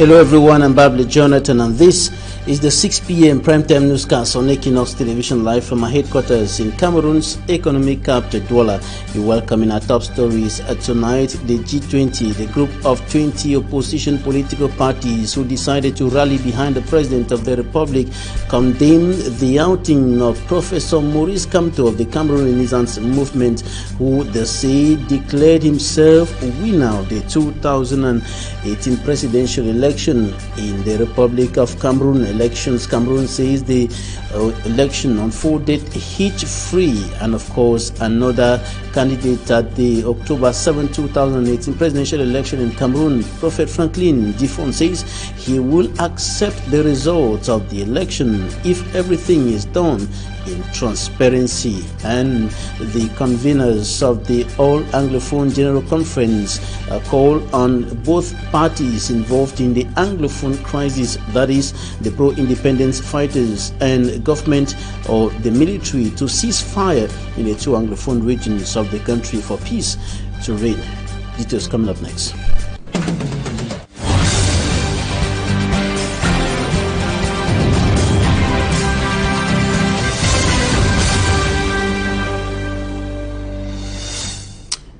Hello everyone, I'm Babli Jonathan and this is the 6 p.m. primetime newscast on Equinox Television live from our headquarters in Cameroon's economic capital, Douala. We welcome in our top stories tonight. The G20, the group of 20 opposition political parties who decided to rally behind the President of the Republic, condemned the outing of Professor Maurice Kamto of the Cameroon Renaissance Movement, who they say declared himself winner of the 2018 presidential election in the Republic of Cameroon. Cameroon says the election unfolded hitch-free, and of course another candidate at the October 7, 2018 presidential election in Cameroon, Prophet Franklin Difon, says he will accept the results of the election if everything is done in transparency. And the conveners of the All Anglophone General Conference call on both parties involved in the Anglophone crisis, that is the pro-independence fighters and government or the military, to cease fire in the two Anglophone regions of the country for peace to reign. Details coming up next.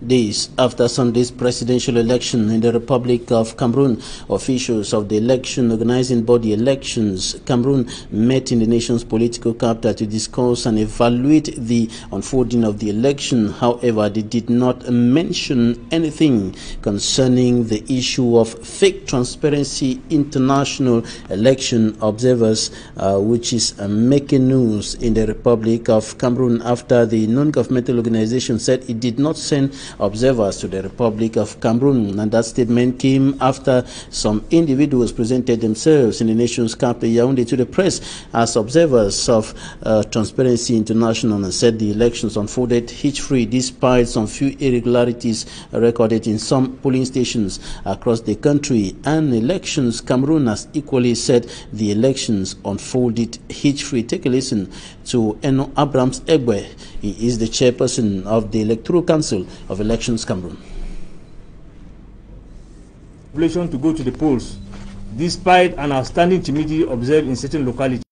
Days after Sunday's presidential election in the Republic of Cameroon, officials of the election organizing body Elections Cameroon met in the nation's political capital to discuss and evaluate the unfolding of the election. However, they did not mention anything concerning the issue of fake Transparency International election observers, which is making news in the Republic of Cameroon after the non-governmental organization said it did not send observers to the Republic of Cameroon. And that statement came after some individuals presented themselves in the nation's capital, Yaoundé, to the press as observers of Transparency International, and said the elections unfolded hitch-free despite some few irregularities recorded in some polling stations across the country. And Elections Cameroon has equally said the elections unfolded hitch-free. Take a listen to Eno Abrams Egbe. He is the chairperson of the Electoral Council of Elections Cameroon. Population to go to the polls, despite an outstanding timidity observed in certain localities,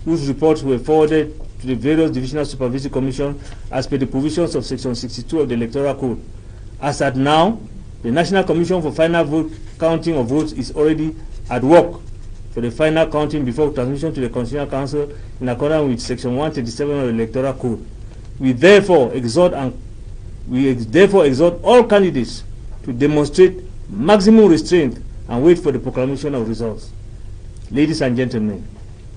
whose reports were forwarded to the various Divisional Supervisory Commission as per the provisions of Section 62 of the Electoral Code. As at now, the National Commission for Final Vote Counting of Votes is already at work for the final counting before transmission to the Constitutional Council in accordance with Section 137 of the Electoral Code. We therefore exhort all candidates to demonstrate maximum restraint and wait for the proclamation of results. Ladies and gentlemen,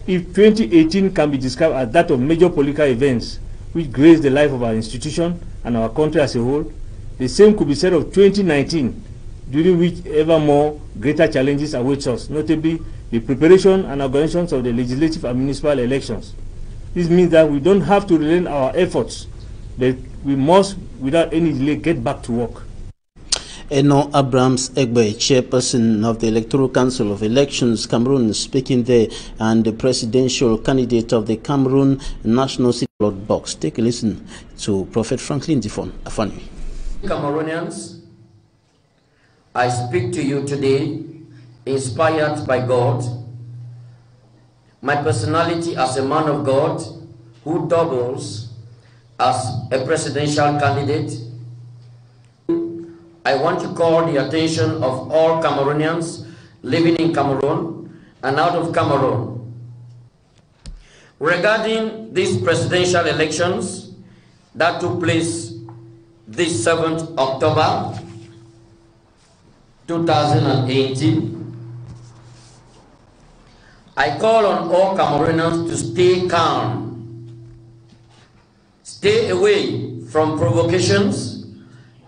if 2018 can be described as that of major political events which grace the life of our institution and our country as a whole, the same could be said of 2019, during which ever more greater challenges await us, notably the preparation and organizations of the legislative and municipal elections. This means that we don't have to relent our efforts, that we must, without any delay, get back to work. Eno Abrams Egbe, chairperson of the Electoral Council of Elections Cameroon, speaking there, and the presidential candidate of the Cameroon National City Ballot Box. Take a listen to Prophet Franklin Difon Afani. Cameroonians, I speak to you today inspired by God. My personality as a man of God who doubles as a presidential candidate, I want to call the attention of all Cameroonians living in Cameroon and out of Cameroon regarding these presidential elections that took place this 7th October 2018. I call on all Cameroonians to stay calm, stay away from provocations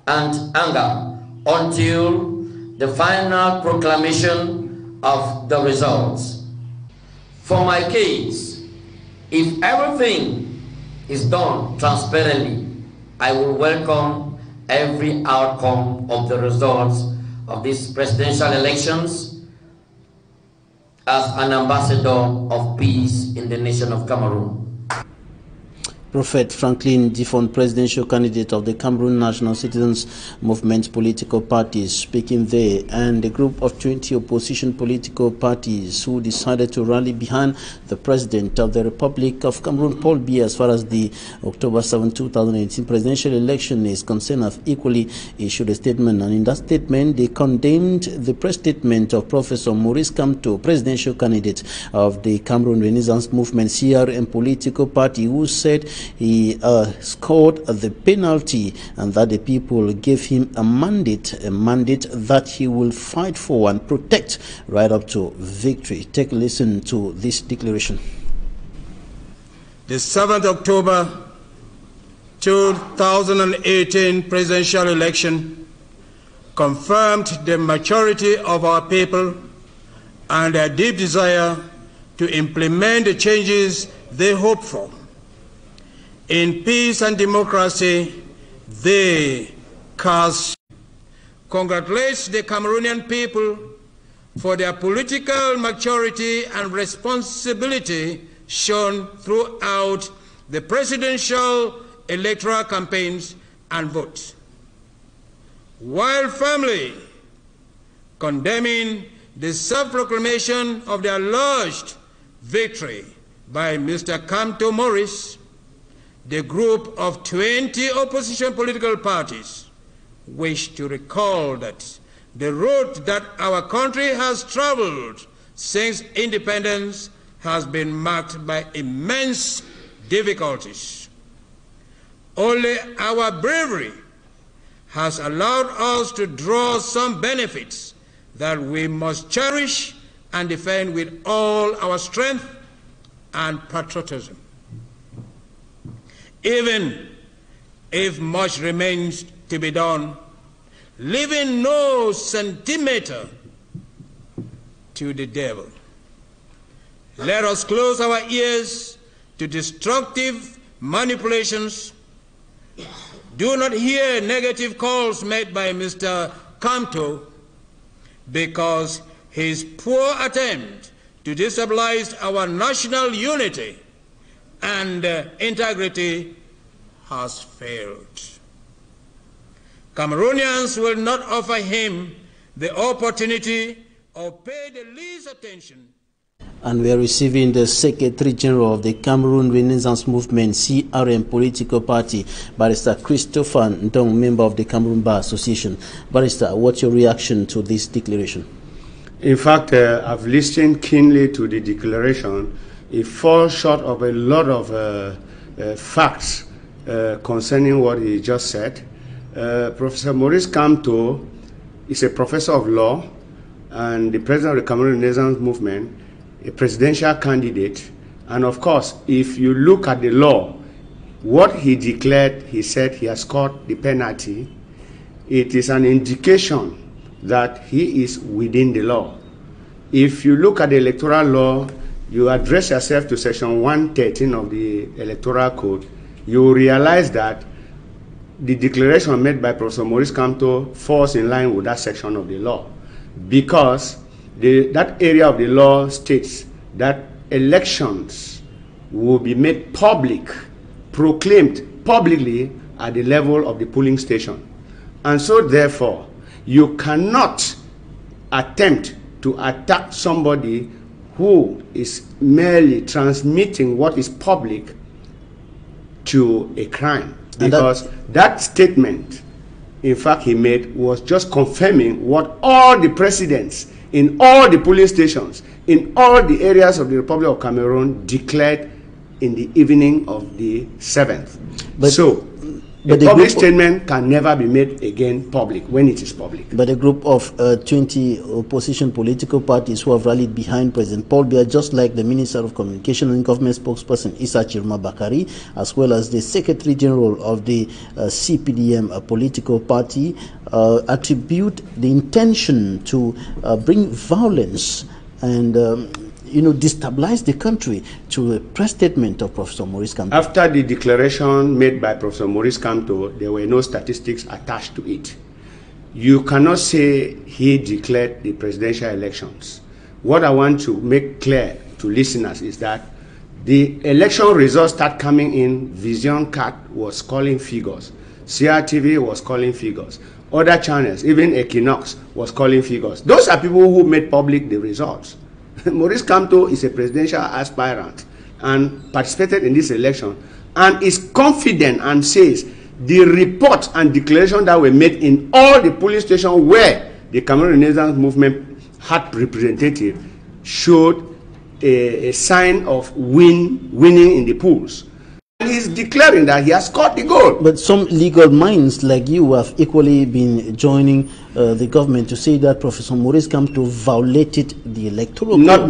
and anger until the final proclamation of the results. For my case, if everything is done transparently, I will welcome every outcome of the results of these presidential elections as an ambassador of peace in the nation of Cameroon. Prophet Franklin Difon, presidential candidate of the Cameroon National Citizens Movement political party, speaking there, and a group of 20 opposition political parties who decided to rally behind the president of the Republic of Cameroon, Paul Biya, as far as the October 7, 2018 presidential election is concerned, have equally issued a statement. And in that statement, they condemned the press statement of Professor Maurice Kamto, presidential candidate of the Cameroon Renaissance Movement CRM political party, who said he scored the penalty and that the people gave him a mandate that he will fight for and protect right up to victory. Take a listen to this declaration. The 7th October 2018 presidential election confirmed the maturity of our people and their deep desire to implement the changes they hope for. In peace and democracy, they congratulates the Cameroonian people for their political maturity and responsibility shown throughout the presidential electoral campaigns and votes, while firmly condemning the self-proclamation of the alleged victory by Mr. Kamto Maurice. The group of 20 opposition political parties wish to recall that the road that our country has traveled since independence has been marked by immense difficulties. Only our bravery has allowed us to draw some benefits that we must cherish and defend with all our strength and patriotism. Even if much remains to be done, leaving no centimeter to the devil. Let us close our ears to destructive manipulations. Do not hear negative calls made by Mr. Kamto, because his poor attempt to destabilize our national unity and integrity has failed. Cameroonians will not offer him the opportunity or pay the least attention. And we are receiving the Secretary General of the Cameroon Renaissance Movement CRM political party, Barrister Christopher Ndong, member of the Cameroon Bar Association. Barrister, what's your reaction to this declaration? In fact, I've listened keenly to the declaration. It falls short of a lot of facts concerning what he just said. Professor Maurice Kamto is a professor of law and the president of the Cameroon Renaissance Movement, a presidential candidate. And of course, if you look at the law, what he declared, he said he has scored the penalty. It is an indication that he is within the law. If you look at the electoral law, you address yourself to section 113 of the Electoral Code, you realize that the declaration made by Professor Maurice Kamto falls in line with that section of the law, because that area of the law states that elections will be made public, proclaimed publicly at the level of the polling station. And so therefore, you cannot attempt to attack somebody who is merely transmitting what is public to a crime. Because that statement, in fact, he made was just confirming what all the presidents in all the polling stations, in all the areas of the Republic of Cameroon declared in the evening of the 7th. But a public statement can never be made again public when it is public. But a group of 20 opposition political parties who have rallied behind President Paul Biya, just like the Minister of Communication and Government spokesperson Issa Chirma Bakari, as well as the Secretary General of the CPDM political party, attribute the intention to bring violence and destabilize the country to a press statement of Professor Maurice Kamto. After the declaration made by Professor Maurice Kamto, there were no statistics attached to it. You cannot say he declared the presidential elections. What I want to make clear to listeners is that The election results start coming in. Vision Cat was calling figures. CRTV was calling figures. Other channels, even EQUINOXE, was calling figures. Those are people who made public the results. Maurice Kamto is a presidential aspirant and participated in this election and is confident and says the report and declaration that were made in all the polling stations where the Cameroon Renaissance movement had representative showed a sign of winning in the polls. And he's declaring that he has scored the goal. But some legal minds like you have equally been joining the government to say that Professor Maurice Kamto violated the electoral code. Not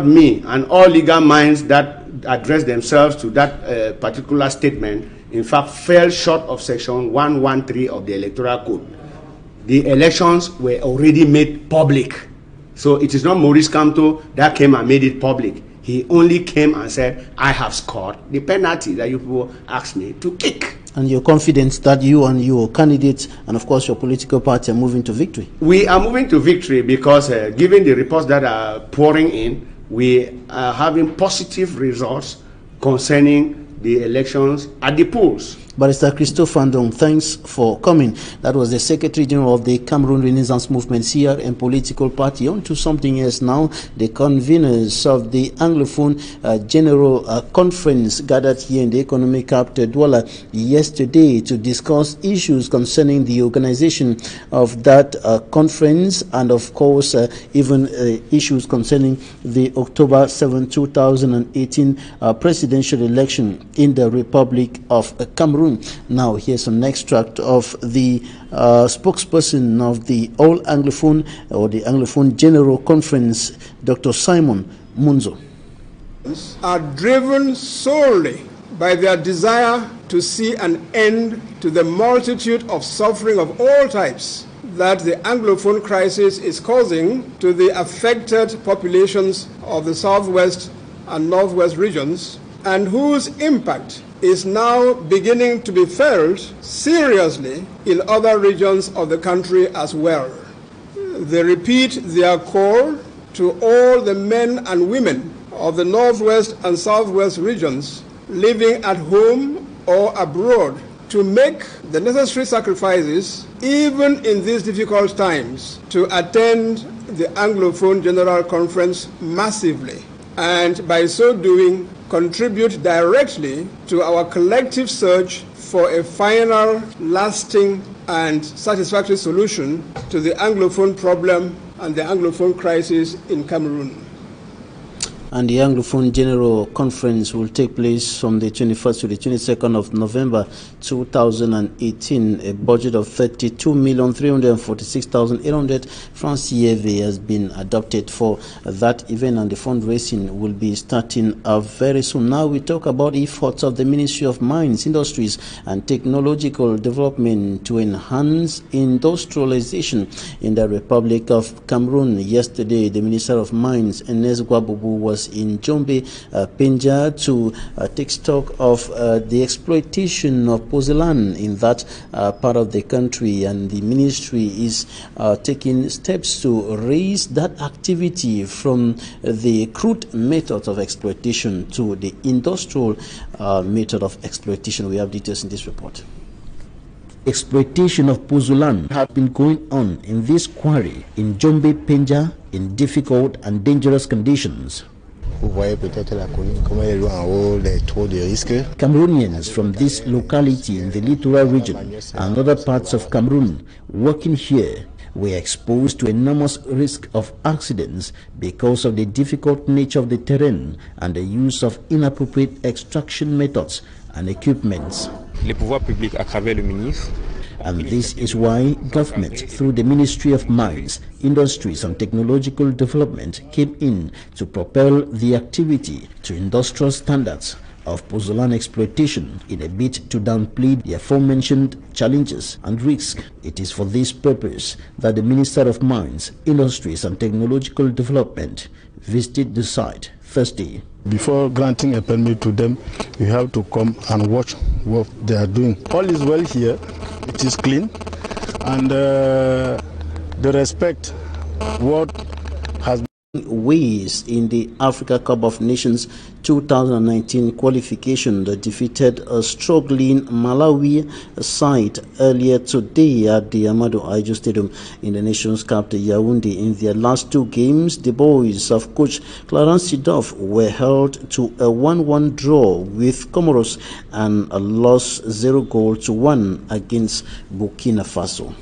me, and all legal minds that address themselves to that particular statement, in fact, fell short of section 113 of the electoral code. The elections were already made public. So it is not Maurice Kamto that came and made it public. He only came and said, I have scored the penalty that you people asked me to kick. And you're confident that you and your candidates and of course your political party are moving to victory? We are moving to victory because given the reports that are pouring in, we are having positive results concerning the elections at the polls. Barrister Christophe Andong, thanks for coming. That was the Secretary General of the Cameroon Renaissance Movement, CRM political party. On to something else now. The conveners of the Anglophone General Conference gathered here in the economic capital Douala yesterday to discuss issues concerning the organization of that conference and of course even issues concerning the October 7, 2018 presidential election in the Republic of Cameroon. Now, here's an extract of the spokesperson of the All Anglophone or the Anglophone General Conference, Dr. Simon Munzo. Are driven solely by their desire to see an end to the multitude of suffering of all types that the Anglophone crisis is causing to the affected populations of the Southwest and Northwest regions, and whose impact is now beginning to be felt seriously in other regions of the country as well. They repeat their call to all the men and women of the Northwest and Southwest regions living at home or abroad to make the necessary sacrifices, even in these difficult times, to attend the Anglophone General Conference massively, and by so doing, contribute directly to our collective search for a final, lasting, and satisfactory solution to the Anglophone problem and the Anglophone crisis in Cameroon. And the Anglophone General Conference will take place from the 21st to the 22nd of November 2018. A budget of 32,346,800 francs CFA has been adopted for that event, and the fundraising will be starting very soon. Now we talk about efforts of the Ministry of Mines, Industries and Technological Development to enhance industrialization in the Republic of Cameroon. Yesterday, the Minister of Mines, NSOH, was in Jombe, Penja, to take stock of the exploitation of pozzolan in that part of the country, and the ministry is taking steps to raise that activity from the crude method of exploitation to the industrial method of exploitation. We have details in this report. Exploitation of pozzolan have been going on in this quarry in Jombe, Penja in difficult and dangerous conditions. Cameroonians from this locality in the littoral region and other parts of Cameroon working here were exposed to enormous risk of accidents because of the difficult nature of the terrain and the use of inappropriate extraction methods and equipments. Les pouvoirs publics à travers le ministre. And this is why government, through the Ministry of Mines, Industries and Technological Development, came in to propel the activity to industrial standards of pozzolan exploitation in a bid to downplay the aforementioned challenges and risks. It is for this purpose that the Minister of Mines, Industries and Technological Development visited the site Thursday. Before granting a permit to them, you have to come and watch what they are doing. All is well here, it is clean, and they respect what has been ways in the Africa Cup of Nations 2019 qualification that defeated a struggling Malawi side earlier today at the Amadou Aidjo Stadium in the nation's capital Yaoundé. In their last two games, the boys of coach Clarence Seedorf were held to a 1-1 draw with Comoros and a loss 0-1 against Burkina Faso.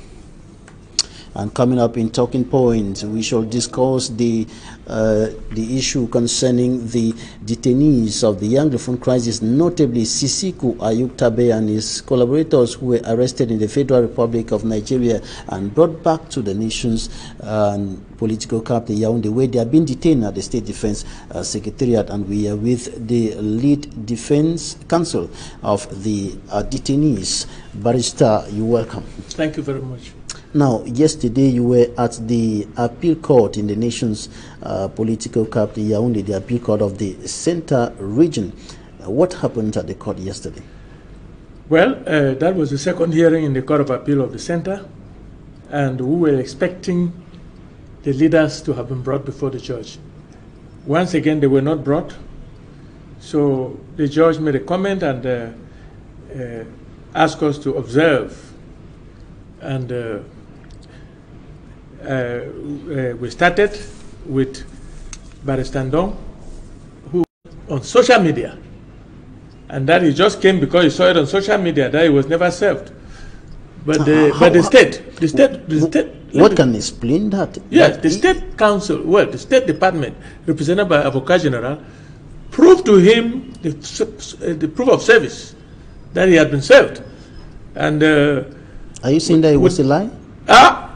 And coming up in Talking Points, we shall discuss the issue concerning the detainees of the Anglophone crisis, notably Sisiku Ayuk-Tabe and his collaborators who were arrested in the Federal Republic of Nigeria and brought back to the nation's political capital Yaoundé, where they have been detained at the State Defense Secretariat. And we are with the lead defense counsel of the detainees. Barrister, you're welcome. Thank you very much. Now, yesterday you were at the appeal court in the nation's political capital Yaoundé, the appeal court of the Center region. What happened at the court yesterday? Well, that was the second hearing in the Court of Appeal of the Center, and we were expecting the leaders to have been brought before the judge. Once again, they were not brought, so the judge made a comment and asked us to observe. And we started with Barrister Ndong, who on social media, and that he just came because he saw it on social media that he was never served. But the state. What can explain that? Yes, the state council, well, the State Department, represented by Avocat General, proved to him the proof of service that he had been served. And are you saying that it was a lie?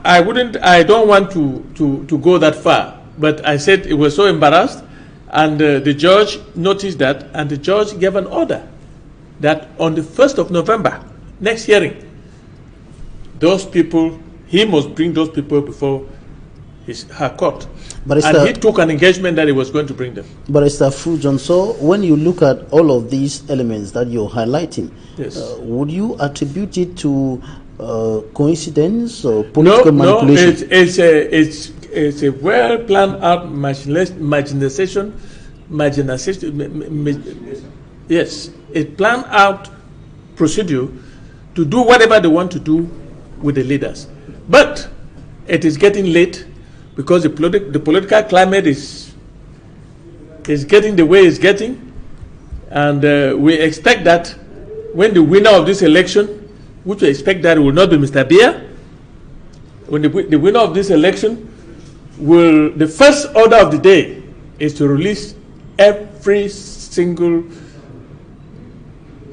I don't want to go that far, but I said it was so embarrassed, and the judge noticed that, and the judge gave an order that on the 1st of November, next hearing, those people, he must bring those people before her court. And he took an engagement that he was going to bring them. Barrister FRU Johnson, when you look at all of these elements that you're highlighting, yes, would you attribute it to coincidence or political manipulation? It's a well planned out marginalization. Yes, a planned out procedure to do whatever they want to do with the leaders. But it is getting late because the political climate is getting the way it's getting, and we expect that when the winner of this election, which we expect that it will not be Mr. Biya, when the winner of this election the first order of the day is to release every single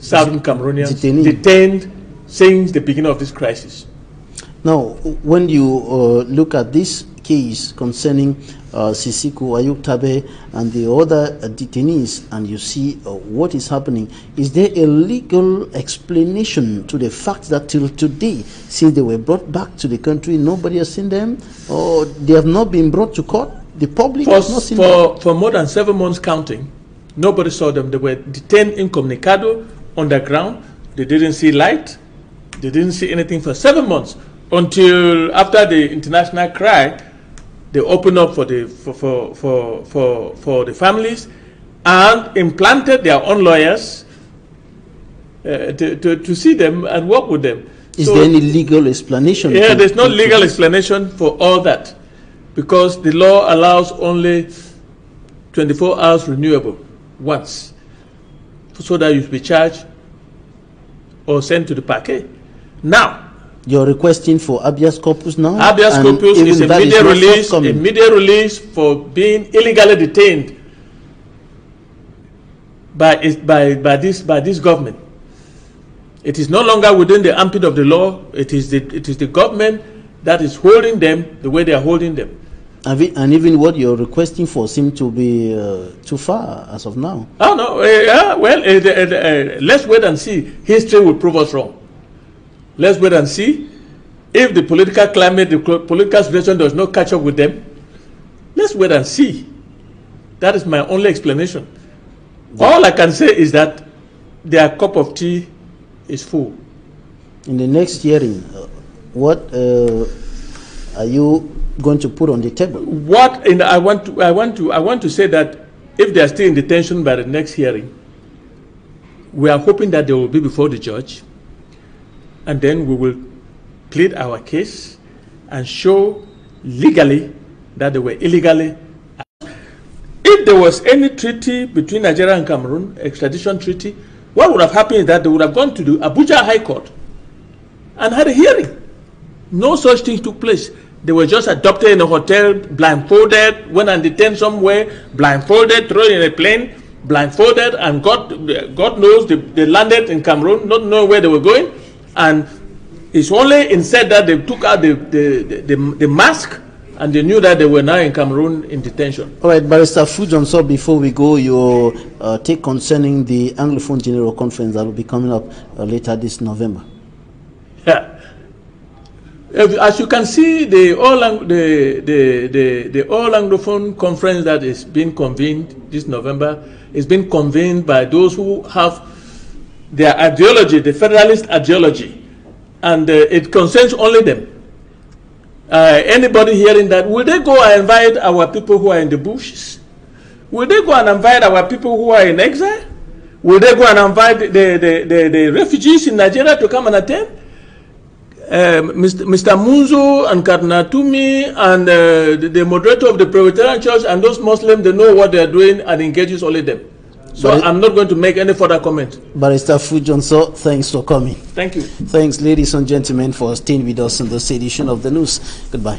Southern Cameroonian detained since the beginning of this crisis. Now, when you look at this case concerning Sisiku Ayuk-Tabe and the other detainees, and you see what is happening, is there a legal explanation to the fact that till today, since they were brought back to the country, nobody has seen them, or they have not been brought to court? The public has not seen them? For more than 7 months counting, nobody saw them. They were detained incommunicado, underground. They didn't see light. They didn't see anything for 7 months, until after the international cry, they opened up for the families and implanted their own lawyers to see them and work with them. Is there any legal explanation? Yeah, there's no legal explanation for all that, because the law allows only 24 hours renewable once, so that you be charged or sent to the parquet. Now, you're requesting for habeas corpus now? Habeas corpus is immediate release for being illegally detained by this government. It is no longer within the ambit of the law. It is the government that is holding them the way they are holding them. And even what you're requesting for seems to be too far as of now. Oh no, let's wait and see. History will prove us wrong. Let's wait and see. If the political climate, the political situation does not catch up with them, let's wait and see. That is my only explanation. Yeah. All I can say is that their cup of tea is full. In the next hearing, what are you going to put on the table? I want to say that if they are still in detention by the next hearing, we are hoping that they will be before the judge, and then we will plead our case and show legally that they were illegally. If there was any treaty between Nigeria and Cameroon, extradition treaty, what would have happened is that they would have gone to the Abuja High Court and had a hearing. No such thing took place. They were just adopted in a hotel, blindfolded, went and detained somewhere, blindfolded, thrown in a plane, blindfolded, and God knows they landed in Cameroon, not knowing where they were going. And it's only instead that they took out the mask, and they knew that they were now in Cameroon in detention. All right, Barrister FRU, so before we go, your take concerning the Anglophone General Conference that will be coming up later this November. Yeah. As you can see, the All Anglophone Conference that is being convened this November is being convened by those who have their ideology, the federalist ideology, and it concerns only them. Anybody hearing that, will they go and invite our people who are in the bushes? Will they go and invite our people who are in exile? Will they go and invite the refugees in Nigeria to come and attend? Mr. Munzo and Karnatumi and the moderator of the Presbyterian Church and those Muslims, they know what they are doing and engages only them. So I'm not going to make any further comment. Barrister FRU, so thanks for coming. Thank you. Thanks, ladies and gentlemen, for staying with us in this edition of the news. Goodbye.